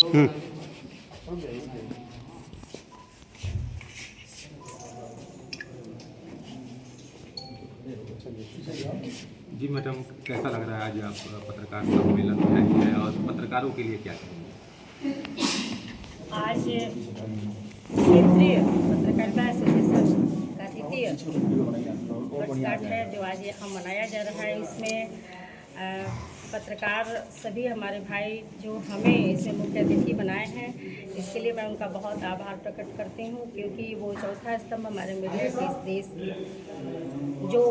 जी madam, कैसा लग रहा है आज आप पत्रकार सम्मेलन में आई है और पत्रकारों के लिए क्या कहेंगे? आज क्षेत्रीय पत्रकारिता एसोसिएशन का द्वितीय वर्षगांठ है जो आज यहाँ मनाया जा रहा है। इसमें पत्रकार सभी हमारे भाई जो हमें इसमें मुख्य अतिथि बनाए हैं, इसके लिए मैं उनका बहुत आभार प्रकट करती हूँ, क्योंकि वो चौथा स्तंभ हमारे मीडिया के इस देश की जो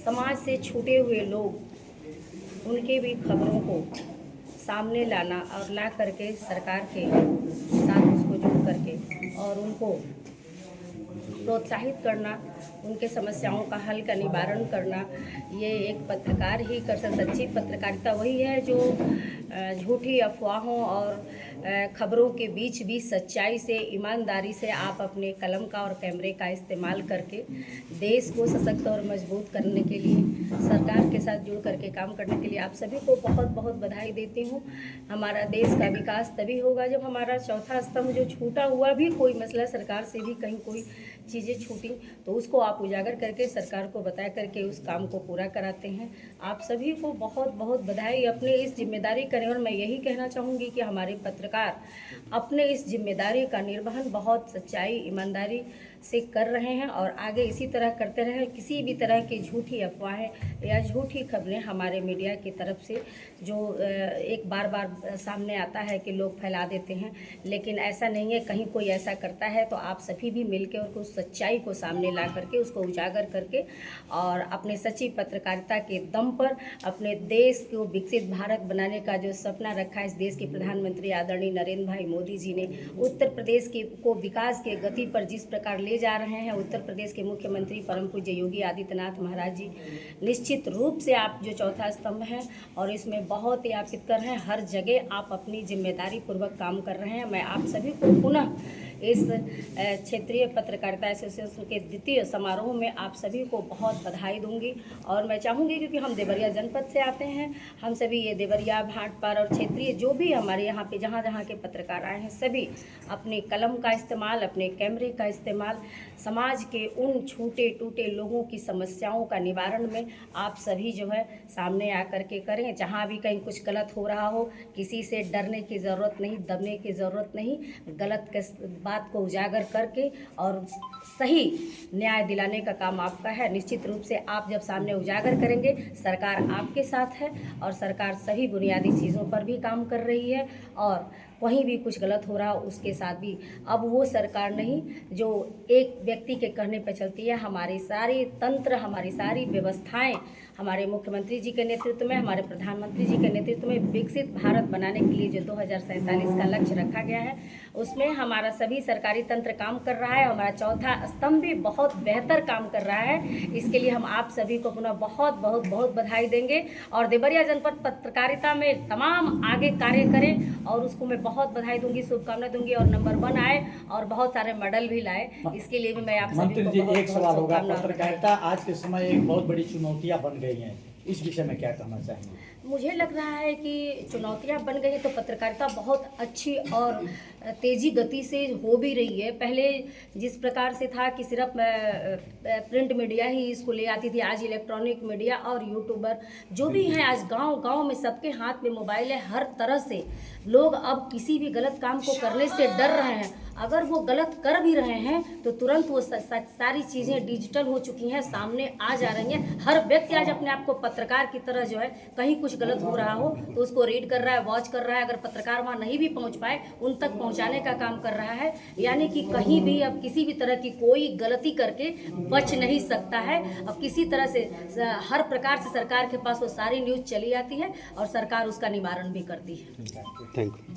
समाज से छूटे हुए लोग उनके भी खबरों को सामने लाना और ला करके सरकार के साथ उसको जोड़ करके और उनको प्रोत्साहित करना, उनके समस्याओं का हल का निवारण करना, ये एक पत्रकार ही कर सकता। सच्ची पत्रकारिता वही है जो झूठी अफवाहों और खबरों के बीच भी सच्चाई से, ईमानदारी से आप अपने कलम का और कैमरे का इस्तेमाल करके देश को सशक्त और मजबूत करने के लिए, सरकार के साथ जुड़ करके काम करने के लिए आप सभी को बहुत बहुत बधाई देती हूँ। हमारा देश का विकास तभी होगा जब हमारा चौथा स्तंभ जो छूटा हुआ भी कोई मसला सरकार से भी कहीं कोई चीज़ें छूटी तो उसको आप उजागर करके सरकार को बता करके उस काम को पूरा कराते हैं। आप सभी को बहुत बहुत बधाई। अपने इस जिम्मेदारी करें और मैं यही कहना चाहूँगी कि हमारे पत्रकार अपने इस जिम्मेदारी का निर्वहन बहुत सच्चाई, ईमानदारी से कर रहे हैं और आगे इसी तरह करते रहें। किसी भी तरह की झूठी अफवाहें या झूठी खबरें हमारे मीडिया की तरफ से जो एक बार बार सामने आता है कि लोग फैला देते हैं, लेकिन ऐसा नहीं है। कहीं कोई ऐसा करता है तो आप सभी भी मिलकर और उस सच्चाई को सामने ला करके उसको उजागर करके और अपने सच्ची पत्रकारिता के दम पर अपने देश को विकसित भारत बनाने का जो सपना रखा है इस देश के प्रधानमंत्री आदरणीय नरेंद्र भाई मोदी जी ने, उत्तर प्रदेश को विकास के गति पर जिस प्रकार ले जा रहे हैं, उत्तर प्रदेश के मुख्यमंत्री परम पूज्य योगी आदित्यनाथ महाराज जी निश्चित रूप से आप जो चौथा स्तंभ हैं और इसमें बहुत ही आप कर रहे हैं। हर जगह आप अपनी जिम्मेदारी पूर्वक काम कर रहे हैं। मैं आप सभी को पुनः इस क्षेत्रीय पत्रकारिता एसोसिएशन के द्वितीय समारोह में आप सभी को बहुत बधाई दूंगी और मैं चाहूँगी, क्योंकि हम देवरिया जनपद से आते हैं, हम सभी ये देवरिया, भाटपार और क्षेत्रीय जो भी हमारे यहाँ पे जहाँ जहाँ के पत्रकार आए हैं सभी अपने कलम का इस्तेमाल, अपने कैमरे का इस्तेमाल समाज के उन छूटे टूटे लोगों की समस्याओं का निवारण में आप सभी जो है सामने आकर के करें। जहाँ भी कहीं कुछ गलत हो रहा हो, किसी से डरने की ज़रूरत नहीं, दबने की ज़रूरत नहीं, गलत बात को उजागर करके और सही न्याय दिलाने का काम आपका है। निश्चित रूप से आप जब सामने उजागर करेंगे, सरकार आपके साथ है और सरकार सभी बुनियादी चीज़ों पर भी काम कर रही है और कहीं भी कुछ गलत हो रहा हो उसके साथ भी। अब वो सरकार नहीं जो एक व्यक्ति के कहने पर चलती है। हमारी सारी तंत्र, हमारी सारी व्यवस्थाएं हमारे मुख्यमंत्री जी के नेतृत्व में, हमारे प्रधानमंत्री जी के नेतृत्व में विकसित भारत बनाने के लिए जो 2047 का लक्ष्य रखा गया है उसमें हमारा सभी सरकारी तंत्र काम कर रहा है। हमारा चौथा स्तंभ भी बहुत बेहतर काम कर रहा है। इसके लिए हम आप सभी को पुनः बहुत बहुत बहुत बधाई देंगे और देवरिया जनपद पत्रकारिता में तमाम आगे कार्य करें और उसको मैं बहुत बधाई दूंगी, शुभकामना दूंगी और नंबर 1 आए और बहुत सारे मेडल भी लाए। इसके लिए भी मैं आप सभी को बहुत एक सवाल होगा, पत्रकारिता आज के समय एक बहुत बड़ी चुनौतियां बन गई हैं, इस विषय में क्या कहना चाहेंगे? मुझे लग रहा है कि चुनौतियां बन गई है तो पत्रकारिता बहुत अच्छी और तेज़ी गति से हो भी रही है। पहले जिस प्रकार से था कि सिर्फ प्रिंट मीडिया ही इसको ले आती थी, आज इलेक्ट्रॉनिक मीडिया और यूट्यूबर जो भी हैं, आज गांव-गांव में सबके हाथ में मोबाइल है। हर तरह से लोग अब किसी भी गलत काम को करने से डर रहे हैं। अगर वो गलत कर भी रहे हैं तो तुरंत वो सारी चीज़ें डिजिटल हो चुकी हैं, सामने आ जा रही हैं। हर व्यक्ति आज अपने आप को पत्रकार की तरह जो है, कहीं कुछ गलत हो रहा हो तो उसको रीड कर रहा है, वॉच कर रहा है। अगर पत्रकार वहाँ नहीं भी पहुँच पाए उन तक पहुँचाने का काम कर रहा है। यानी कि कहीं भी अब किसी भी तरह की कोई गलती करके बच नहीं सकता है। अब किसी तरह से हर प्रकार से सरकार के पास वो सारी न्यूज़ चली आती है और सरकार उसका निवारण भी करती है। Thank you.